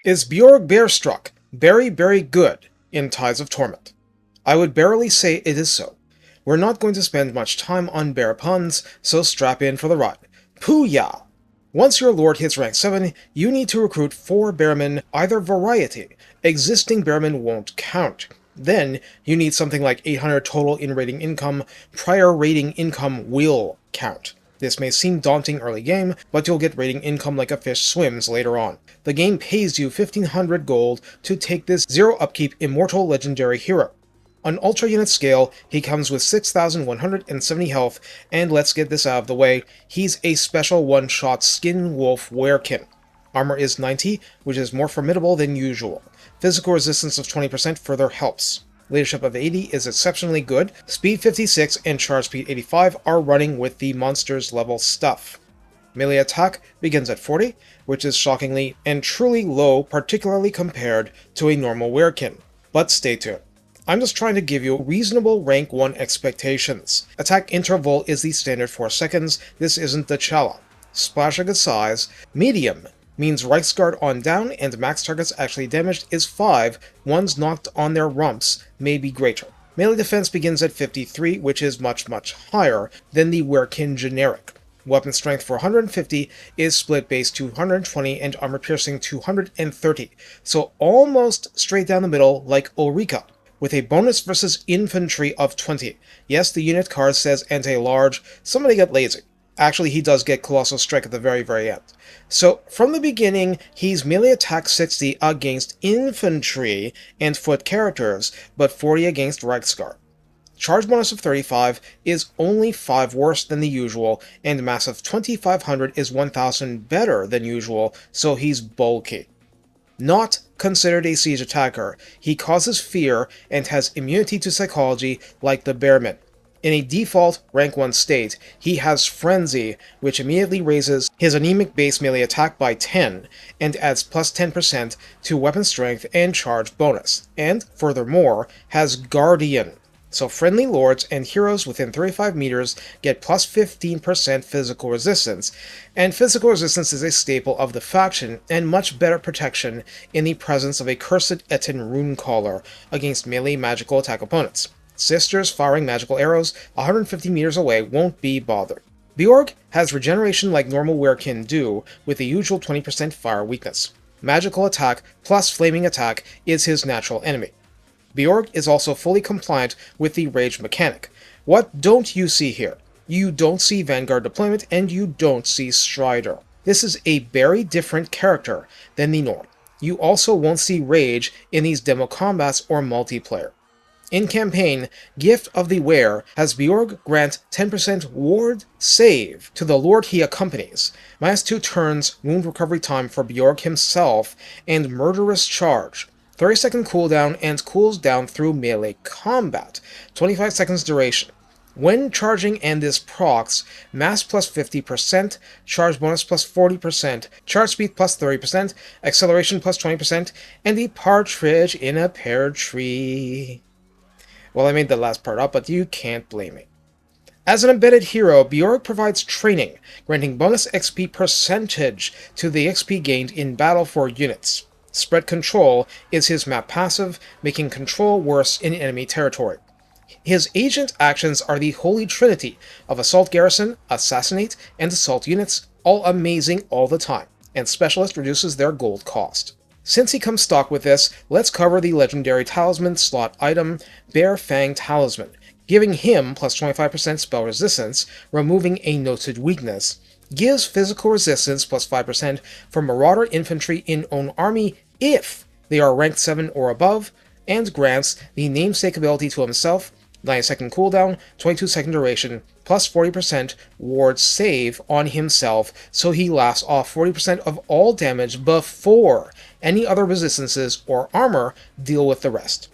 Is Beorg Bearstruck very, very good in Tides of Torment? I would barely say it is so. We're not going to spend much time on bear puns, so strap in for the ride. Pooyah! Once your lord hits rank 7, you need to recruit 4 Bearmen, either variety. Existing Bearmen won't count. Then, you need something like 800 total in rating income. Prior rating income will count. This may seem daunting early game, but you'll get rating income like a fish swims later on. The game pays you 1500 gold to take this 0 upkeep Immortal legendary hero. On Ultra Unit scale, he comes with 6170 health, and let's get this out of the way, he's a special one-shot Skin Wolf Werekin. Armor is 90, which is more formidable than usual. Physical resistance of 20% further helps. Leadership of 80 is exceptionally good. Speed 56 and charge speed 85 are running with the monster's level stuff. Melee attack begins at 40, which is shockingly and truly low, particularly compared to a normal werekin. But stay tuned. I'm just trying to give you reasonable rank 1 expectations. Attack interval is the standard 4 seconds, this isn't the Chala. Splash a good size. Medium means Reichsguard on down and max targets actually damaged is 5, ones knocked on their rumps may be greater. Melee defense begins at 53, which is much higher than the Werekin generic. Weapon strength for 150 is split base 220 and armor piercing 230, so almost straight down the middle like Ulrika, with a bonus versus infantry of 20. Yes, the unit card says anti-large, somebody got lazy. Actually, he does get Colossal Strike at the very end. So, from the beginning, he's melee attack 60 against infantry and foot characters, but 40 against Reichsguard. Charge bonus of 35 is only 5 worse than the usual, and mass of 2500 is 1000 better than usual, so he's bulky. Not considered a siege attacker, he causes fear and has immunity to psychology like the Bearmen. In a default rank 1 state, he has Frenzy, which immediately raises his anemic base melee attack by 10, and adds plus 10% to weapon strength and charge bonus, and, furthermore, has Guardian. So friendly lords and heroes within 35 meters get plus 15% physical resistance, and physical resistance is a staple of the faction, and much better protection in the presence of a Cursed Etin Runecaller against melee magical attack opponents. Sisters firing magical arrows 150 meters away won't be bothered. Beorg has regeneration like normal werekin do, with the usual 20% fire weakness. Magical attack plus flaming attack is his natural enemy. Beorg is also fully compliant with the rage mechanic. What don't you see here? You don't see Vanguard deployment, and you don't see Strider. This is a very different character than the norm. You also won't see rage in these demo combats or multiplayer. In campaign, Gift of the Wear has Beorg grant 10% ward save to the lord he accompanies, -2 turns wound recovery time for Beorg himself, and murderous charge. 30-second cooldown and cools down through melee combat, 25 seconds duration. When charging and this procs, mass plus 50%, charge bonus plus 40%, charge speed plus 30%, acceleration plus 20%, and a partridge in a pear tree. Well, I made the last part up, but you can't blame me. As an embedded hero, Beorg provides training, granting bonus XP percentage to the XP gained in battle for units. Spread Control is his map passive, making control worse in enemy territory. His agent actions are the holy trinity of Assault Garrison, Assassinate, and Assault units, all amazing all the time, and Specialist reduces their gold cost. Since he comes stock with this, let's cover the legendary talisman slot item, Bear Fang Talisman, giving him plus 25% spell resistance, removing a noted weakness, gives physical resistance plus 5% for Marauder infantry in own army if they are ranked 7 or above, and grants the namesake ability to himself, 9-second cooldown, 22-second duration, plus 40% ward save on himself, so he lasts off 40% of all damage before any other resistances or armor deal with the rest.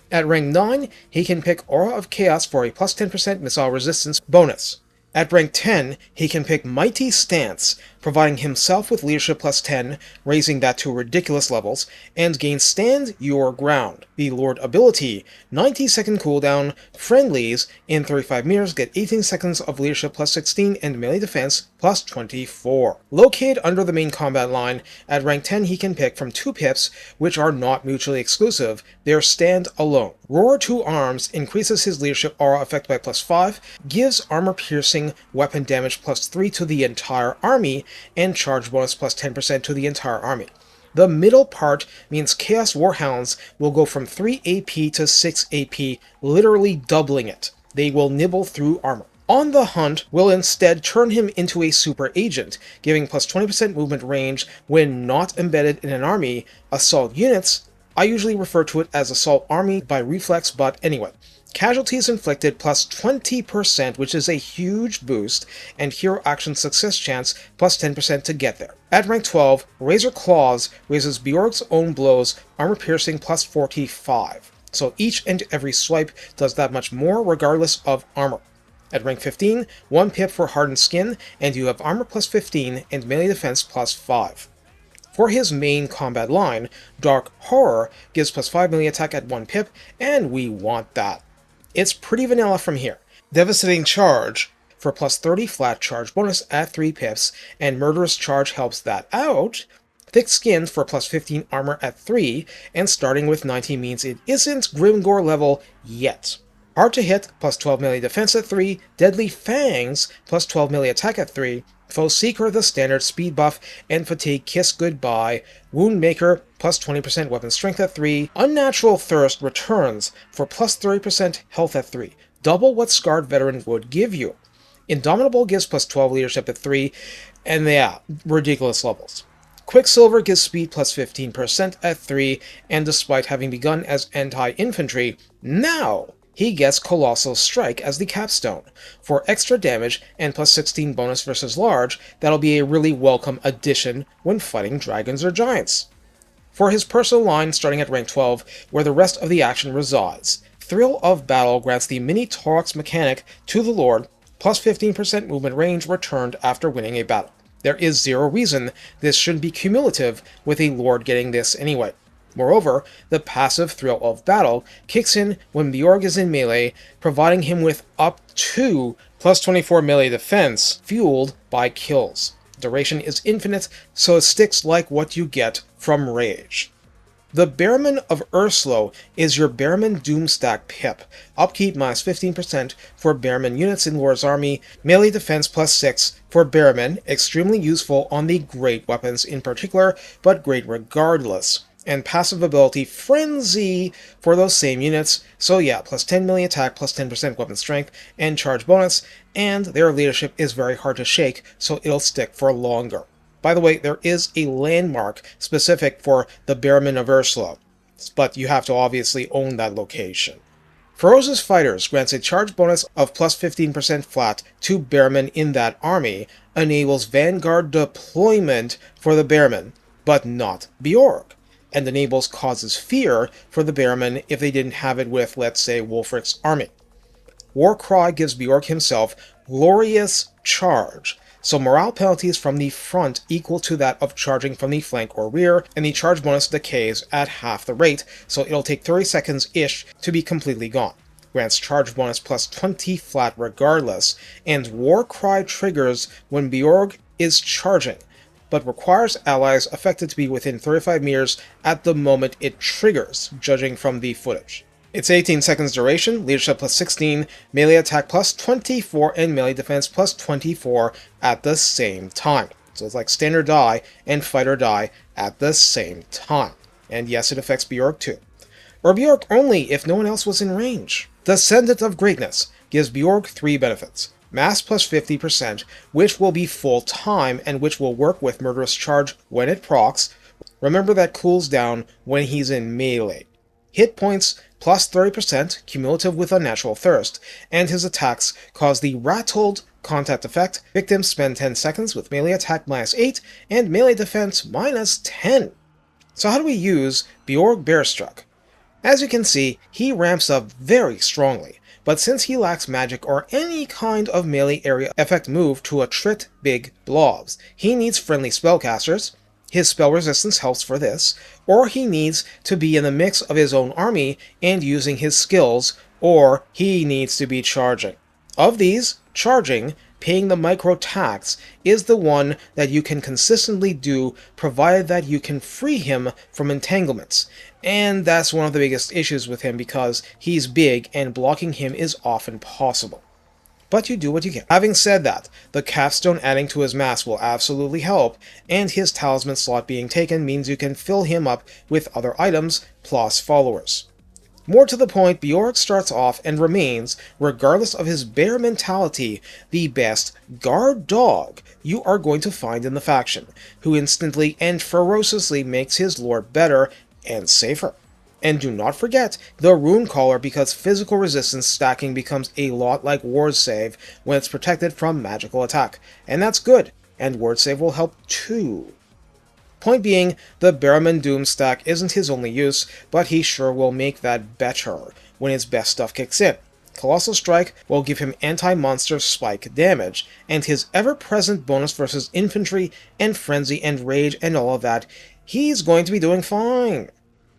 At rank 9, he can pick Aura of Chaos for a plus 10% missile resistance bonus. At rank 10, he can pick Mighty Stance providing himself with leadership plus 10, raising that to ridiculous levels, and gains Stand Your Ground, the Lord ability, 90-second cooldown, friendlies in 35 meters get 18 seconds of leadership plus 16 and melee defense plus 24. Located under the main combat line, at rank 10 he can pick from 2 pips, which are not mutually exclusive, they are stand alone. Roar 2 Arms increases his leadership aura effect by plus 5, gives armor-piercing weapon damage plus 3 to the entire army, and charge bonus plus 10% to the entire army. The middle part means Chaos Warhounds will go from 3 AP to 6 AP, literally doubling it. They will nibble through armor. On the Hunt will instead turn him into a super agent, giving plus 20% movement range when not embedded in an army. Assault units, I usually refer to it as Assault Army by reflex, but anyway. Casualties inflicted plus 20%, which is a huge boost, and hero action success chance plus 10% to get there. At rank 12, Razor Claws raises Beorg's own blows, armor piercing plus 45. So each and every swipe does that much more regardless of armor. At rank 15, 1 pip for Hardened Skin, and you have armor plus 15 and melee defense plus 5. For his main combat line, Dark Horror gives plus 5 melee attack at 1 pip, and we want that. It's pretty vanilla from here. Devastating Charge for plus 30 flat charge bonus at 3 pips, and Murderous Charge helps that out. Thick Skin for plus 15 armor at 3, and starting with 90 means it isn't Grimgore level yet. Hard to Hit plus 12 melee defense at 3, Deadly Fangs plus 12 melee attack at 3, Foe Seeker the standard speed buff, and Fatigue Kiss Goodbye, Wound Maker plus 20% weapon strength at 3, Unnatural Thirst returns for plus 30% health at 3, double what Scarred Veteran would give you. Indomitable gives plus 12 leadership at 3, and yeah, ridiculous levels. Quicksilver gives speed plus 15% at 3, and despite having begun as anti-infantry, now he gets Colossal Strike as the capstone. For extra damage and plus 16 bonus versus large, that'll be a really welcome addition when fighting dragons or giants. For his personal line starting at rank 12, where the rest of the action resides, Thrill of Battle grants the Mini Taurox mechanic to the Lord, plus 15% movement range returned after winning a battle. There is zero reason this shouldn't be cumulative with a Lord getting this anyway. Moreover, the passive Thrill of Battle kicks in when Beorg is in melee, providing him with up to plus 24 melee defense, fueled by kills. Duration is infinite, so it sticks like what you get from Rage. The Bearmen of Urslo is your Bearmen Doomstack pip, upkeep minus 15% for Bearmen units in Lord's army, melee defense plus 6 for Bearmen, extremely useful on the great weapons in particular, but great regardless. And passive ability Frenzy for those same units, so yeah, plus 10 melee attack, plus 10% weapon strength, and charge bonus, and their leadership is very hard to shake, so it'll stick for longer. By the way, there is a landmark specific for the Bearmen of Ursula, but you have to obviously own that location. Ferocious Fighters grants a charge bonus of plus 15% flat to Bearmen in that army, enables Vanguard deployment for the Bearmen, but not Beorg, and enables Causes Fear for the Bearmen if they didn't have it with, let's say, Wulfric's army. Warcry gives Beorg himself Glorious Charge, so morale penalties from the front equal to that of charging from the flank or rear, and the charge bonus decays at half the rate, so it'll take 30 seconds-ish to be completely gone. Grants charge bonus plus 20 flat regardless, and Warcry triggers when Beorg is charging, but requires allies affected to be within 35 meters at the moment it triggers, judging from the footage. It's 18 seconds duration, leadership plus 16, melee attack plus 24, and melee defense plus 24 at the same time. So it's like stand or die and fight or die at the same time. And yes, it affects Beorg too. Or Beorg only if no one else was in range. Descendant of Greatness gives Beorg 3 benefits. Mass plus 50%, which will be full-time and which will work with Murderous Charge when it procs. Remember that cools down when he's in melee. Hit points plus 30%, cumulative with Unnatural Thirst, and his attacks cause the Rattled Contact effect. Victims spend 10 seconds with melee attack minus 8 and melee defense minus 10. So how do we use Beorg Bearstruck? As you can see, he ramps up very strongly. but since he lacks magic or any kind of melee area effect move to attrit big blobs, he needs friendly spellcasters, his spell resistance helps for this, or he needs to be in the mix of his own army and using his skills, or he needs to be charging. Of these, charging, paying the micro tax, is the one that you can consistently do, provided that you can free him from entanglements. And that's one of the biggest issues with him because he's big and blocking him is often possible. But you do what you can. Having said that, the capstone adding to his mass will absolutely help, and his talisman slot being taken means you can fill him up with other items plus followers. More to the point, Beorg starts off and remains, regardless of his bear mentality, the best guard dog you are going to find in the faction, who instantly and ferociously makes his lore better and safer. And do not forget the Rune Caller, because physical resistance stacking becomes a lot like Ward Save when it's protected from magical attack. And that's good, and Ward Save will help too. Point being, the Bearmen Doom stack isn't his only use, but he sure will make that better when his best stuff kicks in. Colossal Strike will give him anti-monster spike damage, and his ever-present bonus versus infantry and frenzy and rage and all of that, he's going to be doing fine.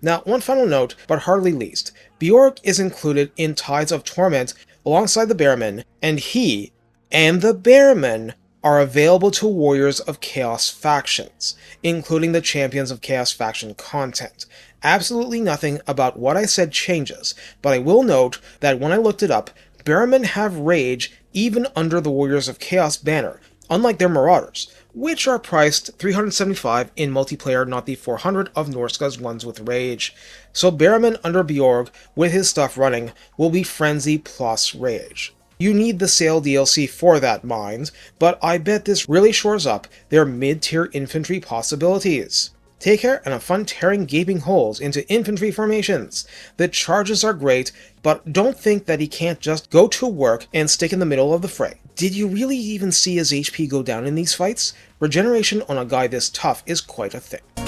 Now, one final note, but hardly least, Beorg is included in Tides of Torment alongside the Bearmen, and he and the Bearmen are available to Warriors of Chaos factions, including the Champions of Chaos faction content. Absolutely nothing about what I said changes, but I will note that when I looked it up, Bearmen have Rage even under the Warriors of Chaos banner, unlike their Marauders, which are priced $375 in multiplayer, not the $400 of Norsca's ones with Rage. So Bearmen under Beorg, with his stuff running, will be Frenzy plus Rage. You need the Sayl DLC for that, mind, but I bet this really shores up their mid-tier infantry possibilities. Take care and have fun tearing gaping holes into infantry formations. The charges are great, but don't think that he can't just go to work and stick in the middle of the fray. Did you really even see his HP go down in these fights? Regeneration on a guy this tough is quite a thing.